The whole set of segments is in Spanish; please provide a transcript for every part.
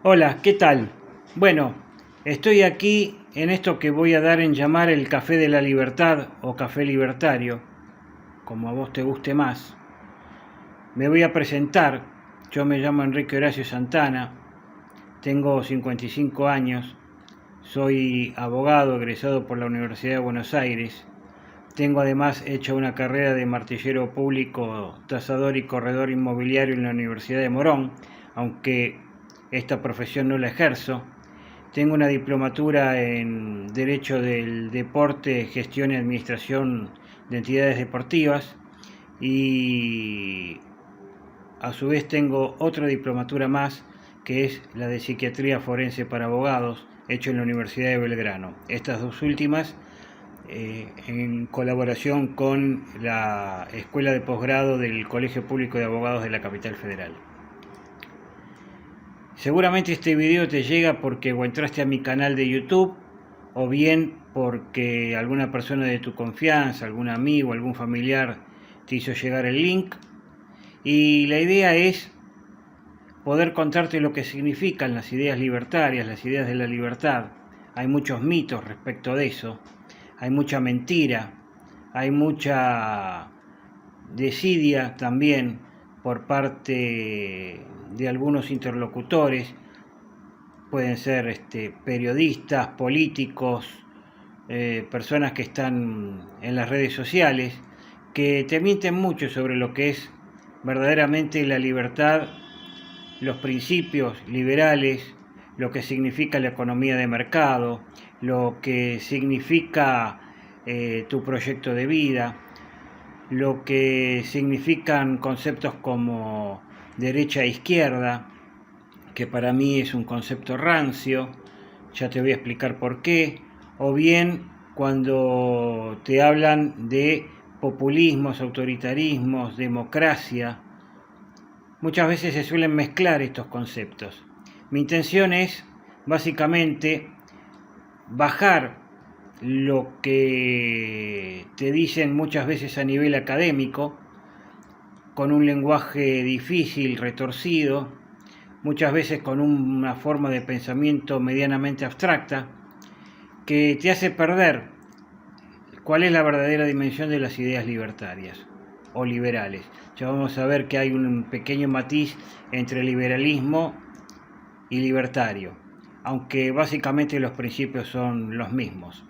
Hola, ¿qué tal? Bueno, estoy aquí en esto que voy a dar en llamar el Café de la Libertad o Café Libertario, como a vos te guste más. Me voy a presentar. Yo me llamo Enrique Horacio Santana, tengo 55 años, soy abogado egresado por la Universidad de Buenos Aires. Tengo además hecho una carrera de martillero público, tasador y corredor inmobiliario en la Universidad de Morón, aunque esta profesión no la ejerzo. Tengo una diplomatura en Derecho del Deporte, Gestión y Administración de Entidades Deportivas y a su vez tengo otra diplomatura más que es la de Psiquiatría Forense para Abogados, hecho en la Universidad de Belgrano. Estas dos últimas en colaboración con la Escuela de Posgrado del Colegio Público de Abogados de la Capital Federal. Seguramente este video te llega porque o entraste a mi canal de YouTube o bien porque alguna persona de tu confianza, algún amigo, algún familiar te hizo llegar el link. Y la idea es poder contarte lo que significan las ideas libertarias, las ideas de la libertad. Hay muchos mitos respecto de eso, hay mucha mentira, hay mucha desidia también por parte de algunos interlocutores. Pueden ser periodistas, políticos, personas que están en las redes sociales, que te mienten mucho sobre lo que es verdaderamente la libertad, los principios liberales, lo que significa la economía de mercado, lo que significa tu proyecto de vida, lo que significan conceptos como derecha e izquierda, que para mí es un concepto rancio, ya te voy a explicar por qué, o bien cuando te hablan de populismos, autoritarismos, democracia, muchas veces se suelen mezclar estos conceptos. Mi intención es básicamente bajar lo que te dicen muchas veces a nivel académico, con un lenguaje difícil, retorcido, muchas veces con una forma de pensamiento medianamente abstracta, que te hace perder cuál es la verdadera dimensión de las ideas libertarias o liberales. Ya vamos a ver que hay un pequeño matiz entre liberalismo y libertario, aunque básicamente los principios son los mismos.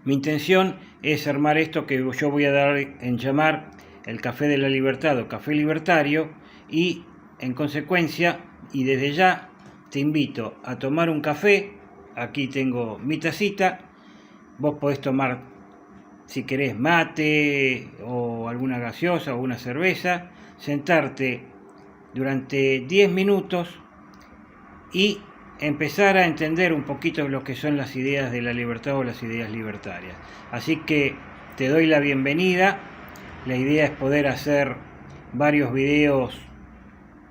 Mi intención es armar esto que yo voy a dar en llamar el Café de la Libertad o Café Libertario y en consecuencia y desde ya te invito a tomar un café. Aquí tengo mi tacita, vos podés tomar si querés mate o alguna gaseosa o una cerveza, sentarte durante 10 minutos y empezar a entender un poquito lo que son las ideas de la libertad o las ideas libertarias. Así que te doy la bienvenida. La idea es poder hacer varios videos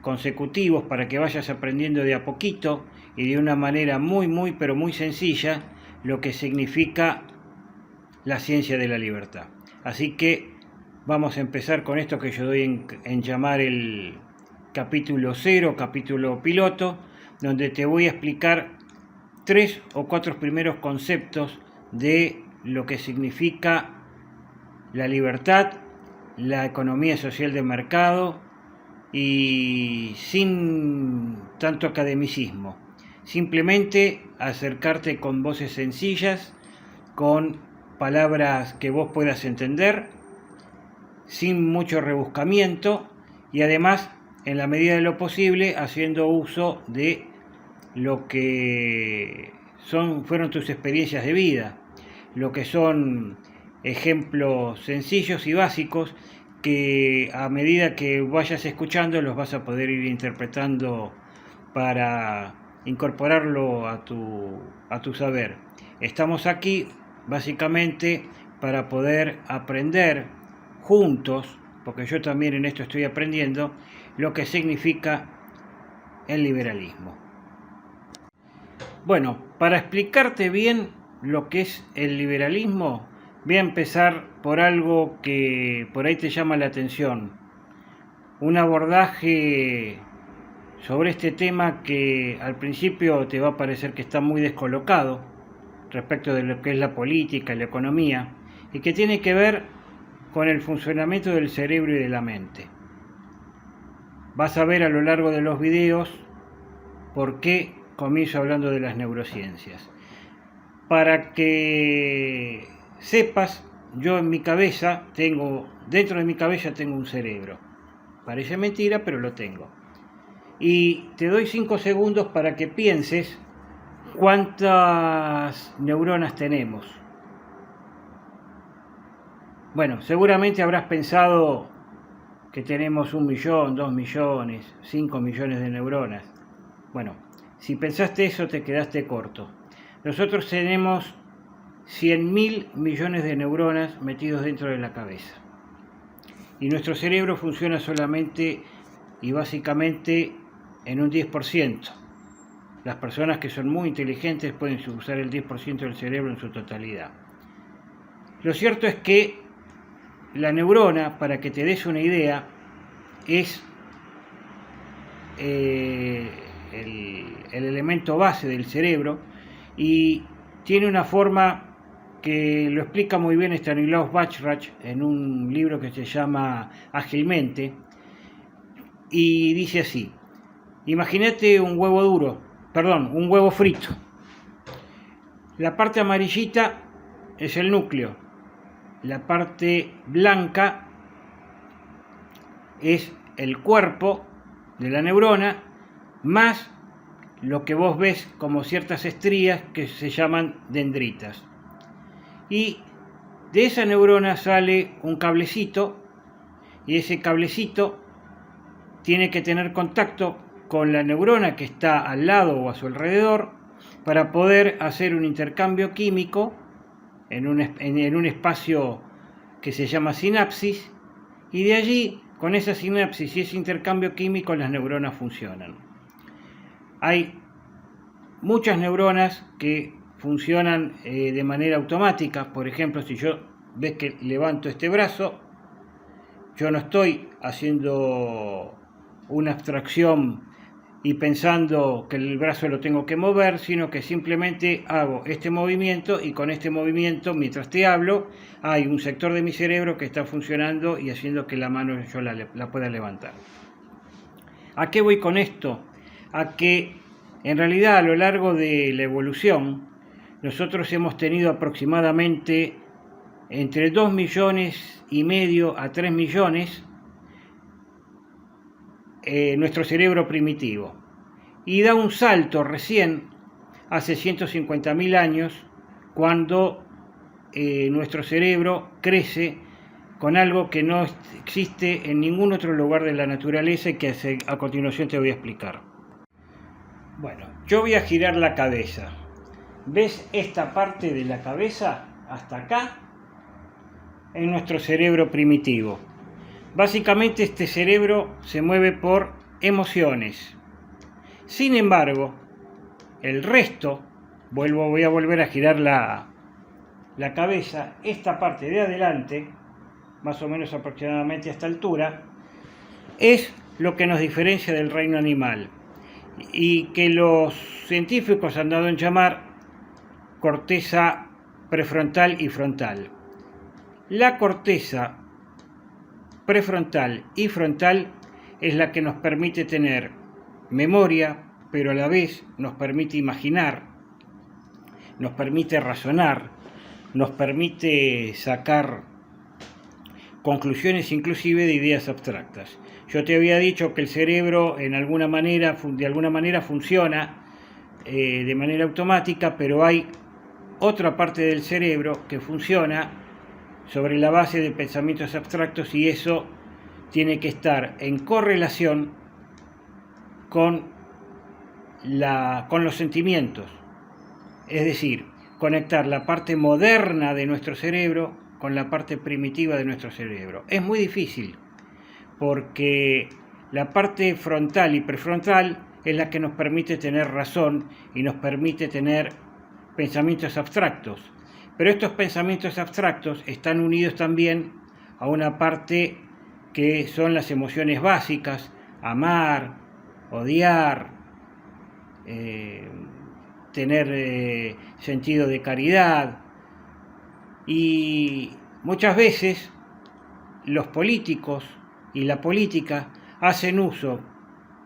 consecutivos para que vayas aprendiendo de a poquito y de una manera pero muy sencilla lo que significa la ciencia de la libertad. Así que vamos a empezar con esto que yo doy en llamar el capítulo 0, capítulo piloto, donde te voy a explicar 3 o 4 primeros conceptos de lo que significa la libertad, la economía social de mercado y sin tanto academicismo. Simplemente acercarte con voces sencillas, con palabras que vos puedas entender, sin mucho rebuscamiento y además, en la medida de lo posible, haciendo uso de lo que fueron tus experiencias de vida, lo que son ejemplos sencillos y básicos que a medida que vayas escuchando los vas a poder ir interpretando para incorporarlo a tu saber. Estamos aquí básicamente para poder aprender juntos, porque yo también en esto estoy aprendiendo, lo que significa el liberalismo. Bueno, para explicarte bien lo que es el liberalismo, voy a empezar por algo que por ahí te llama la atención. Un abordaje sobre este tema que al principio te va a parecer que está muy descolocado respecto de lo que es la política y la economía, y que tiene que ver con el funcionamiento del cerebro y de la mente. Vas a ver a lo largo de los videos por qué comienzo hablando de las neurociencias. Para que sepas, yo en mi cabeza dentro de mi cabeza tengo un cerebro. Parece mentira, pero lo tengo. Y te doy 5 segundos para que pienses cuántas neuronas tenemos. Bueno, seguramente habrás pensado que tenemos 1 millón, 2 millones, 5 millones de neuronas. Bueno, si pensaste eso te quedaste corto. Nosotros tenemos 100.000 millones de neuronas metidos dentro de la cabeza. Y nuestro cerebro funciona solamente y básicamente en un 10%. Las personas que son muy inteligentes pueden usar el 10% del cerebro en su totalidad. Lo cierto es que la neurona, para que te des una idea, es el elemento base del cerebro y tiene una forma que lo explica muy bien Stanislav Bachrach en un libro que se llama Ágilmente, y dice así: imagínate un huevo frito. La parte amarillita es el núcleo, la parte blanca es el cuerpo de la neurona, más lo que vos ves como ciertas estrías que se llaman dendritas. Y de esa neurona sale un cablecito, y ese cablecito tiene que tener contacto con la neurona que está al lado o a su alrededor para poder hacer un intercambio químico en un espacio que se llama sinapsis, y de allí, con esa sinapsis y ese intercambio químico, las neuronas funcionan. Hay muchas neuronas que funcionan de manera automática. Por ejemplo, si yo ves que levanto este brazo, yo no estoy haciendo una abstracción y pensando que el brazo lo tengo que mover, sino que simplemente hago este movimiento, y con este movimiento, mientras te hablo, hay un sector de mi cerebro que está funcionando y haciendo que la mano yo la pueda levantar. ¿A qué voy con esto? A que en realidad a lo largo de la evolución nosotros hemos tenido aproximadamente entre 2,5 millones a 3 millones nuestro cerebro primitivo, y da un salto recién hace 150.000 años, cuando nuestro cerebro crece con algo que no existe en ningún otro lugar de la naturaleza y que a continuación te voy a explicar. Bueno, yo voy a girar la cabeza. ¿Ves esta parte de la cabeza hasta acá? En nuestro cerebro primitivo. Básicamente este cerebro se mueve por emociones. Sin embargo, el resto, voy a volver a girar la cabeza, esta parte de adelante, más o menos aproximadamente a esta altura, es lo que nos diferencia del reino animal, y que los científicos han dado en llamar corteza prefrontal y frontal. La corteza prefrontal y frontal es la que nos permite tener memoria, pero a la vez nos permite imaginar, nos permite razonar, nos permite sacar conclusiones inclusive de ideas abstractas. Yo te había dicho que el cerebro de alguna manera funciona de manera automática, pero hay otra parte del cerebro que funciona sobre la base de pensamientos abstractos, y eso tiene que estar en correlación con los sentimientos. Es decir, conectar la parte moderna de nuestro cerebro con la parte primitiva de nuestro cerebro. Es muy difícil, porque la parte frontal y prefrontal es la que nos permite tener razón y nos permite tener pensamientos abstractos. Pero estos pensamientos abstractos están unidos también a una parte que son las emociones básicas: amar, odiar, tener sentido de caridad. Y muchas veces los políticos y la política hacen uso,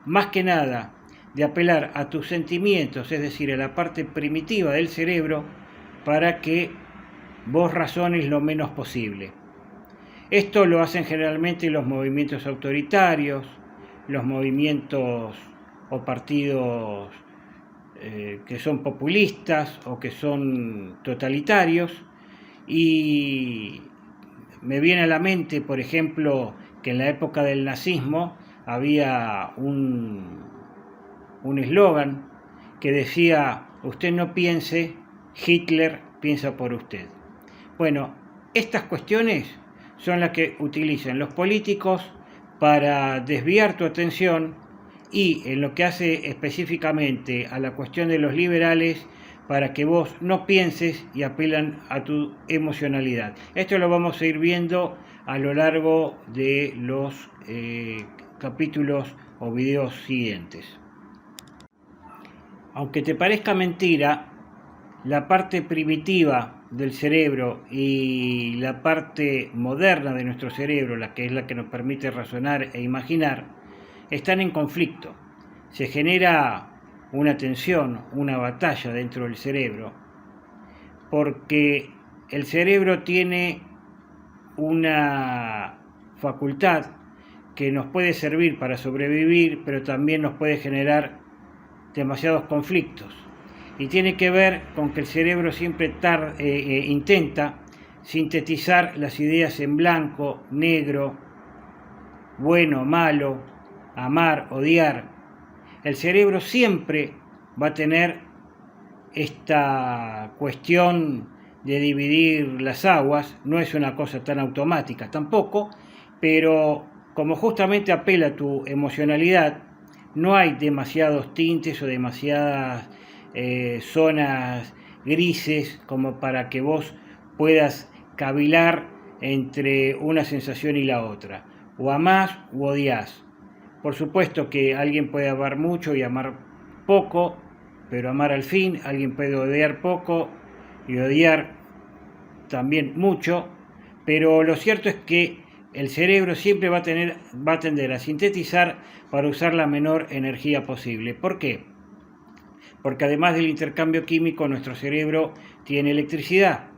más que nada, de apelar a tus sentimientos, es decir, a la parte primitiva del cerebro, para que vos razones lo menos posible. Esto lo hacen generalmente los movimientos autoritarios, los movimientos o partidos que son populistas o que son totalitarios, y me viene a la mente, por ejemplo, que en la época del nazismo había un eslogan que decía: usted no piense, Hitler piensa por usted. Bueno, estas cuestiones son las que utilizan los políticos para desviar tu atención, y en lo que hace específicamente a la cuestión de los liberales, para que vos no pienses, y apelan a tu emocionalidad. Esto lo vamos a ir viendo a lo largo de los capítulos o videos siguientes. Aunque te parezca mentira, la parte primitiva del cerebro y la parte moderna de nuestro cerebro, la que es la que nos permite razonar e imaginar, están en conflicto. Se genera una tensión, una batalla dentro del cerebro, porque el cerebro tiene una facultad que nos puede servir para sobrevivir, pero también nos puede generar demasiados conflictos. Y tiene que ver con que el cerebro siempre intenta sintetizar las ideas en blanco, negro, bueno, malo, amar, odiar. El cerebro siempre va a tener esta cuestión de dividir las aguas. No es una cosa tan automática tampoco, pero como justamente apela a tu emocionalidad, no hay demasiados tintes o demasiadas zonas grises como para que vos puedas cavilar entre una sensación y la otra. O amás u odiás. Por supuesto que alguien puede amar mucho y amar poco, pero amar al fin. Alguien puede odiar poco y odiar también mucho, pero lo cierto es que el cerebro siempre va a tender a sintetizar para usar la menor energía posible. ¿Por qué? Porque además del intercambio químico, nuestro cerebro tiene electricidad.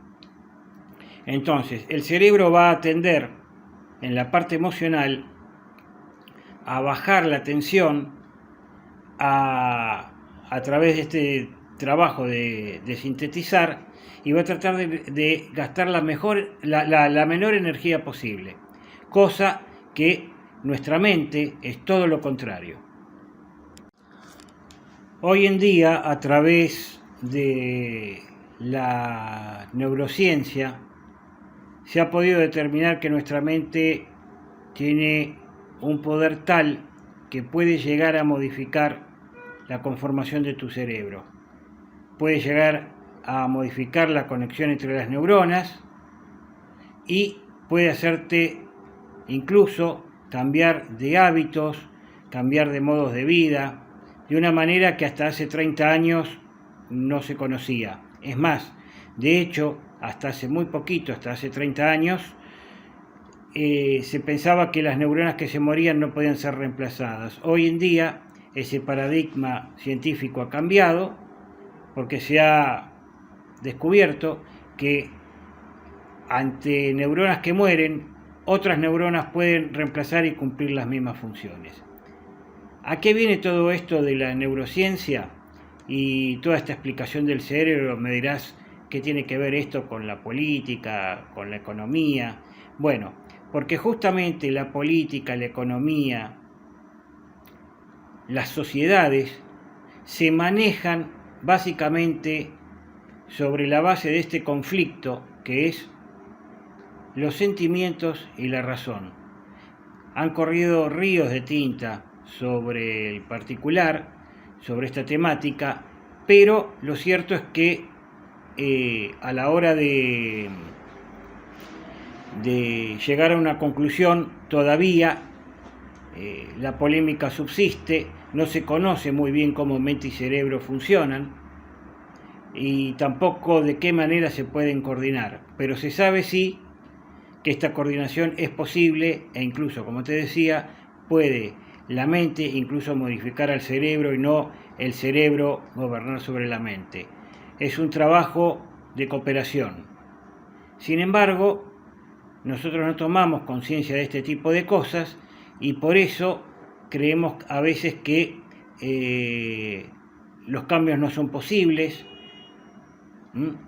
Entonces, el cerebro va a tender, en la parte emocional, a bajar la tensión a través de este trabajo de sintetizar, y va a tratar de gastar la menor energía posible. Cosa que nuestra mente es todo lo contrario. Hoy en día, a través de la neurociencia, se ha podido determinar que nuestra mente tiene un poder tal que puede llegar a modificar la conformación de tu cerebro. Puede llegar a modificar la conexión entre las neuronas y puede hacerte incluso cambiar de hábitos, cambiar de modos de vida, de una manera que hasta hace 30 años no se conocía. Es más, de hecho, hasta hace muy poquito, hasta hace 30 años, se pensaba que las neuronas que se morían no podían ser reemplazadas. Hoy en día ese paradigma científico ha cambiado, porque se ha descubierto que ante neuronas que mueren, otras neuronas pueden reemplazar y cumplir las mismas funciones. ¿A qué viene todo esto de la neurociencia y toda esta explicación del cerebro? Me dirás, ¿qué tiene que ver esto con la política, con la economía? Bueno, porque justamente la política, la economía, las sociedades se manejan básicamente sobre la base de este conflicto que es los sentimientos y la razón. Han corrido ríos de tinta sobre el particular, sobre esta temática, pero lo cierto es que a la hora de llegar a una conclusión todavía la polémica subsiste, no se conoce muy bien cómo mente y cerebro funcionan y tampoco de qué manera se pueden coordinar, pero se sabe sí que esta coordinación es posible e incluso, como te decía, puede la mente incluso modificar al cerebro y no el cerebro gobernar sobre la mente. Es un trabajo de cooperación. Sin embargo, nosotros no tomamos conciencia de este tipo de cosas y por eso creemos a veces que los cambios no son posibles,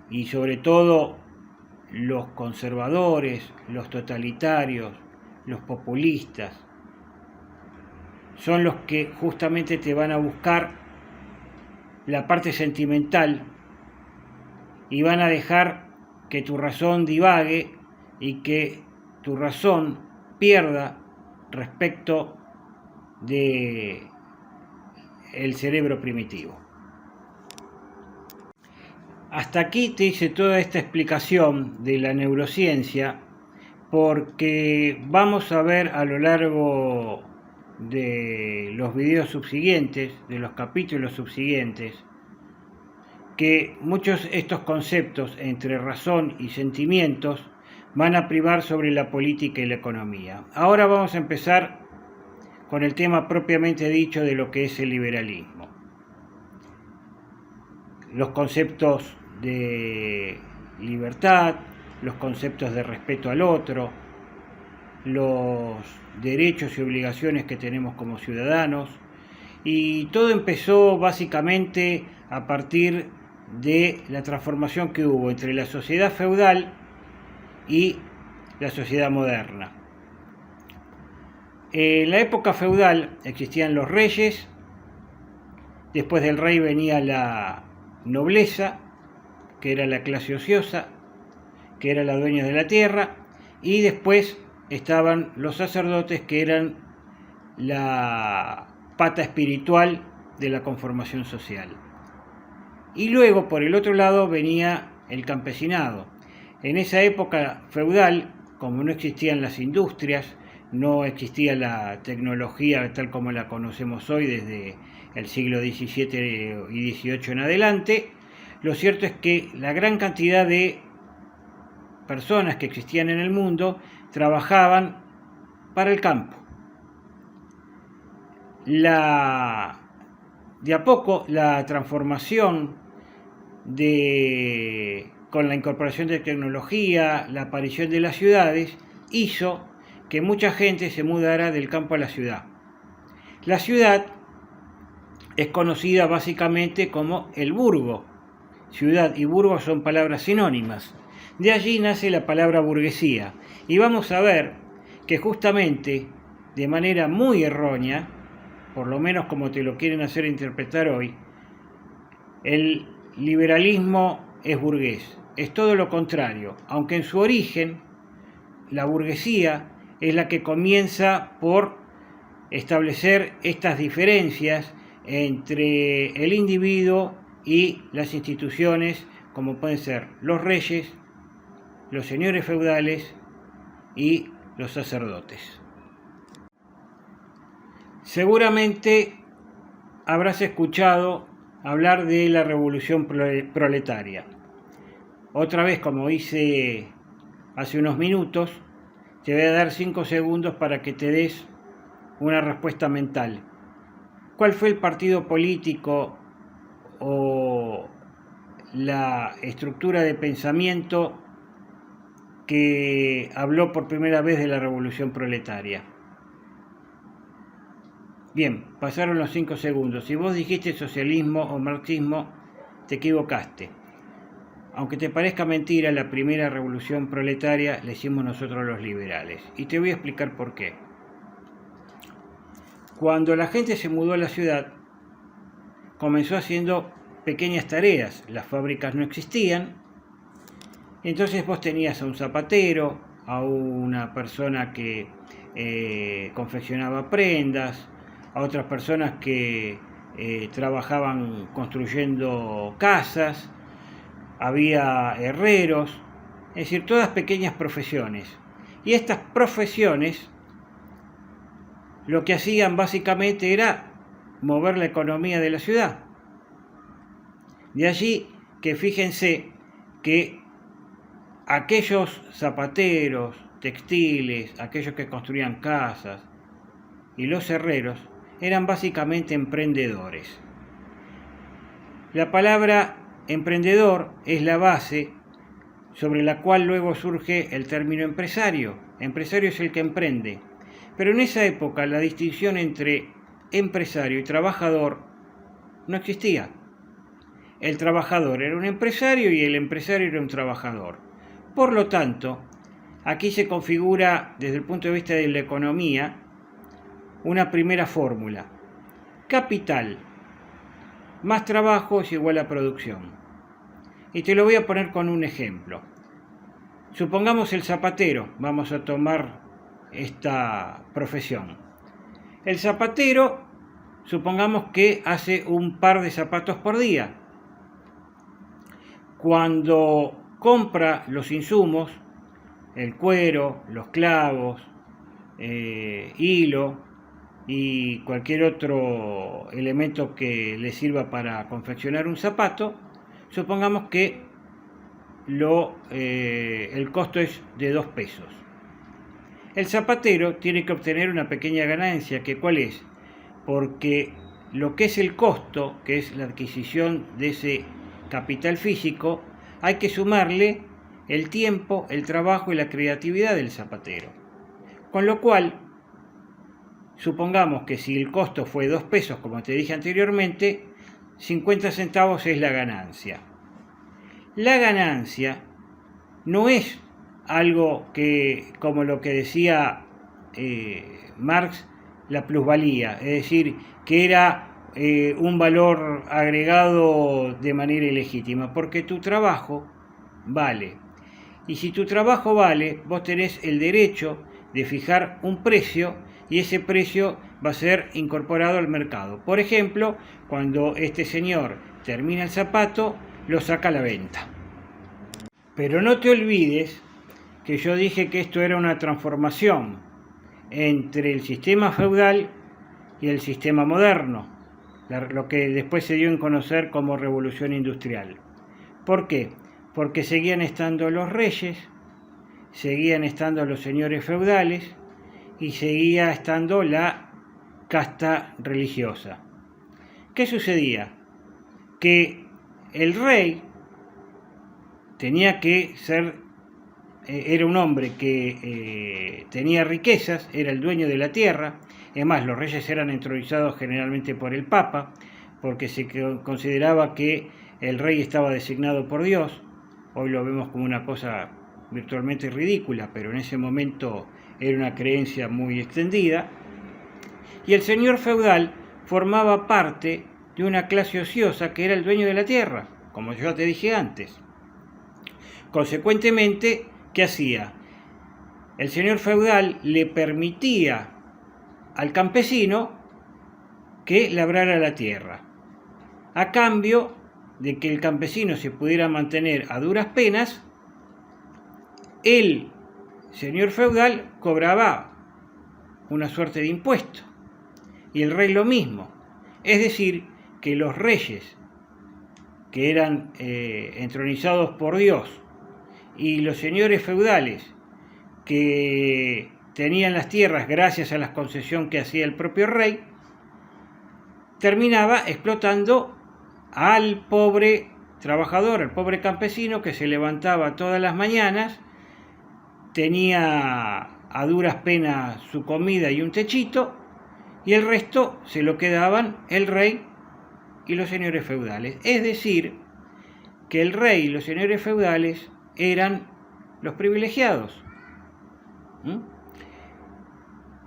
y sobre todo los conservadores, los totalitarios, los populistas, son los que justamente te van a buscar la parte sentimental y van a dejar que tu razón divague y que tu razón pierda respecto de el cerebro primitivo. Hasta aquí te hice toda esta explicación de la neurociencia porque vamos a ver a lo largo de los videos subsiguientes, de los capítulos subsiguientes, que muchos de estos conceptos entre razón y sentimientos van a privar sobre la política y la economía. Ahora vamos a empezar con el tema propiamente dicho de lo que es el liberalismo. Los conceptos de libertad, los conceptos de respeto al otro, los derechos y obligaciones que tenemos como ciudadanos, y todo empezó básicamente a partir de la transformación que hubo entre la sociedad feudal y la sociedad moderna. En la época feudal existían los reyes, después del rey venía la nobleza, que era la clase ociosa, que era la dueña de la tierra, y después estaban los sacerdotes, que eran la pata espiritual de la conformación social. Y luego, por el otro lado, venía el campesinado. En esa época feudal, como no existían las industrias, no existía la tecnología tal como la conocemos hoy desde el siglo XVII y XVIII en adelante, lo cierto es que la gran cantidad de personas que existían en el mundo trabajaban para el campo. De a poco la transformación con la incorporación de tecnología, la aparición de las ciudades, hizo que mucha gente se mudara del campo a la ciudad. La ciudad es conocida básicamente como el burgo. Ciudad y burgo son palabras sinónimas. De allí nace la palabra burguesía. Y vamos a ver que justamente de manera muy errónea, por lo menos como te lo quieren hacer interpretar hoy, el liberalismo es burgués. Es todo lo contrario, aunque en su origen la burguesía es la que comienza por establecer estas diferencias entre el individuo y las instituciones, como pueden ser los reyes, los señores feudales y los sacerdotes. Seguramente habrás escuchado hablar de la revolución proletaria. Otra vez, como hice hace unos minutos, te voy a dar 5 segundos para que te des una respuesta mental. ¿Cuál fue el partido político o la estructura de pensamiento que habló por primera vez de la revolución proletaria? Bien, pasaron los 5 segundos. Si vos dijiste socialismo o marxismo, te equivocaste. Aunque te parezca mentira, la primera revolución proletaria la hicimos nosotros los liberales. Y te voy a explicar por qué. Cuando la gente se mudó a la ciudad, comenzó haciendo pequeñas tareas. Las fábricas no existían. Entonces vos tenías a un zapatero, a una persona que confeccionaba prendas, a otras personas que trabajaban construyendo casas, había herreros, es decir, todas pequeñas profesiones. Y estas profesiones lo que hacían básicamente era mover la economía de la ciudad. De allí que fíjense que aquellos zapateros, textiles, aquellos que construían casas y los herreros eran básicamente emprendedores. La palabra emprendedor es la base sobre la cual luego surge el término empresario. Empresario es el que emprende. Pero en esa época la distinción entre empresario y trabajador no existía. El trabajador era un empresario y el empresario era un trabajador. Por lo tanto, aquí se configura desde el punto de vista de la economía una primera fórmula. Capital más trabajo es igual a producción. Y te lo voy a poner con un ejemplo. Supongamos el zapatero, vamos a tomar esta profesión. El zapatero, supongamos que hace un par de zapatos por día. Cuando compra los insumos, el cuero, los clavos, hilo y cualquier otro elemento que le sirva para confeccionar un zapato, supongamos que el costo es de 2 pesos. El zapatero tiene que obtener una pequeña ganancia, que ¿cuál es? Porque lo que es el costo, que es la adquisición de ese capital físico, hay que sumarle el tiempo, el trabajo y la creatividad del zapatero. Con lo cual, supongamos que si el costo fue 2 pesos, como te dije anteriormente, 50 centavos es la ganancia. La ganancia no es algo que, como lo que decía Marx, la plusvalía, es decir, que era un valor agregado de manera ilegítima, porque tu trabajo vale. Y si tu trabajo vale, vos tenés el derecho de fijar un precio y ese precio va a ser incorporado al mercado. Por ejemplo, cuando este señor termina el zapato, lo saca a la venta. Pero no te olvides que yo dije que esto era una transformación entre el sistema feudal y el sistema moderno, lo que después se dio en conocer como revolución industrial. ¿Por qué? Porque seguían estando los reyes, seguían estando los señores feudales y seguía estando la casta religiosa. ¿Qué sucedía? Que el rey tenía que ser, era un hombre que tenía riquezas, era el dueño de la tierra. Además, los reyes eran entronizados generalmente por el Papa, porque se consideraba que el rey estaba designado por Dios. Hoy lo vemos como una cosa virtualmente ridícula, pero en ese momento era una creencia muy extendida. Y el señor feudal formaba parte de una clase ociosa que era el dueño de la tierra, como yo te dije antes. Consecuentemente, ¿qué hacía? El señor feudal le permitía al campesino que labrara la tierra, a cambio de que el campesino se pudiera mantener a duras penas. El señor feudal cobraba una suerte de impuesto y el rey lo mismo. Es decir, que los reyes que eran entronizados por Dios y los señores feudales que tenían las tierras gracias a la concesión que hacía el propio rey, terminaba explotando al pobre trabajador, al pobre campesino que se levantaba todas las mañanas, tenía a duras penas su comida y un techito, y el resto se lo quedaban el rey y los señores feudales. Es decir, que el rey y los señores feudales eran los privilegiados.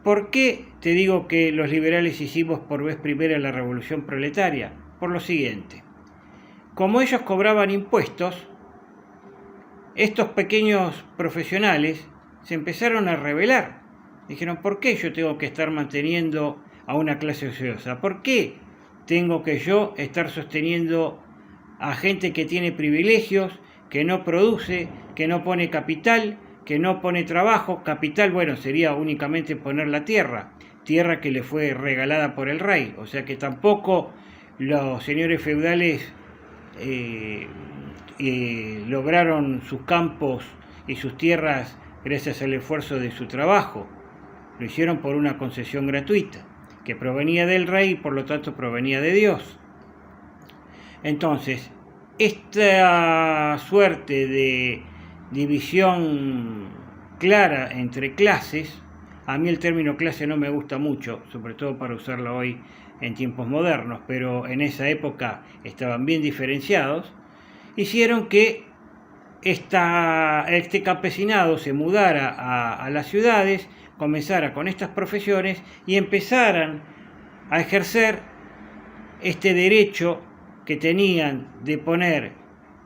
¿Por qué te digo que los liberales hicimos por vez primera la revolución proletaria? Por lo siguiente: como ellos cobraban impuestos, estos pequeños profesionales se empezaron a rebelar. Dijeron, ¿por qué yo tengo que estar manteniendo a una clase ociosa? ¿Por qué tengo que yo estar sosteniendo a gente que tiene privilegios, que no produce, que no pone capital, que no pone trabajo, capital, bueno, sería únicamente poner la tierra, tierra que le fue regalada por el rey, o sea que tampoco los señores feudales lograron sus campos y sus tierras gracias al esfuerzo de su trabajo, lo hicieron por una concesión gratuita, que provenía del rey y por lo tanto provenía de Dios. Entonces, esta suerte de división clara entre clases, a mí el término clase no me gusta mucho, sobre todo para usarlo hoy en tiempos modernos, pero en esa época estaban bien diferenciados, hicieron que este campesinado se mudara a las ciudades, comenzara con estas profesiones y empezaran a ejercer este derecho que tenían de poner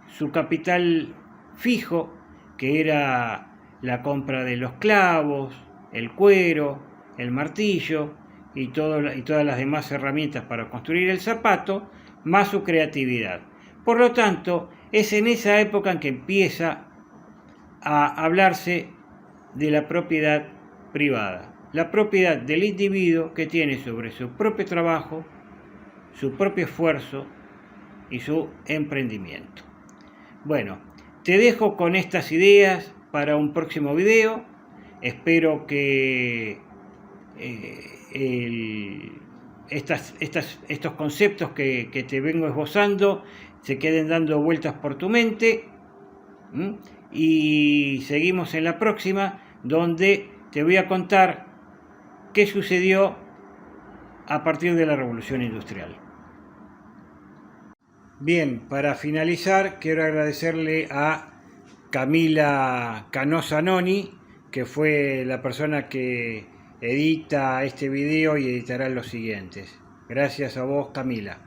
su capital fijo, que era la compra de los clavos, el cuero, el martillo y todas las demás herramientas para construir el zapato, más su creatividad. Por lo tanto, es en esa época en que empieza a hablarse de la propiedad privada, la propiedad del individuo que tiene sobre su propio trabajo, su propio esfuerzo y su emprendimiento. Bueno, te dejo con estas ideas para un próximo video. Espero que estos conceptos que te vengo esbozando se queden dando vueltas por tu mente. Y seguimos en la próxima, donde te voy a contar qué sucedió a partir de la Revolución Industrial. Bien, para finalizar, quiero agradecerle a Camila Canosa Noni, que fue la persona que edita este video y editará los siguientes. Gracias a vos, Camila.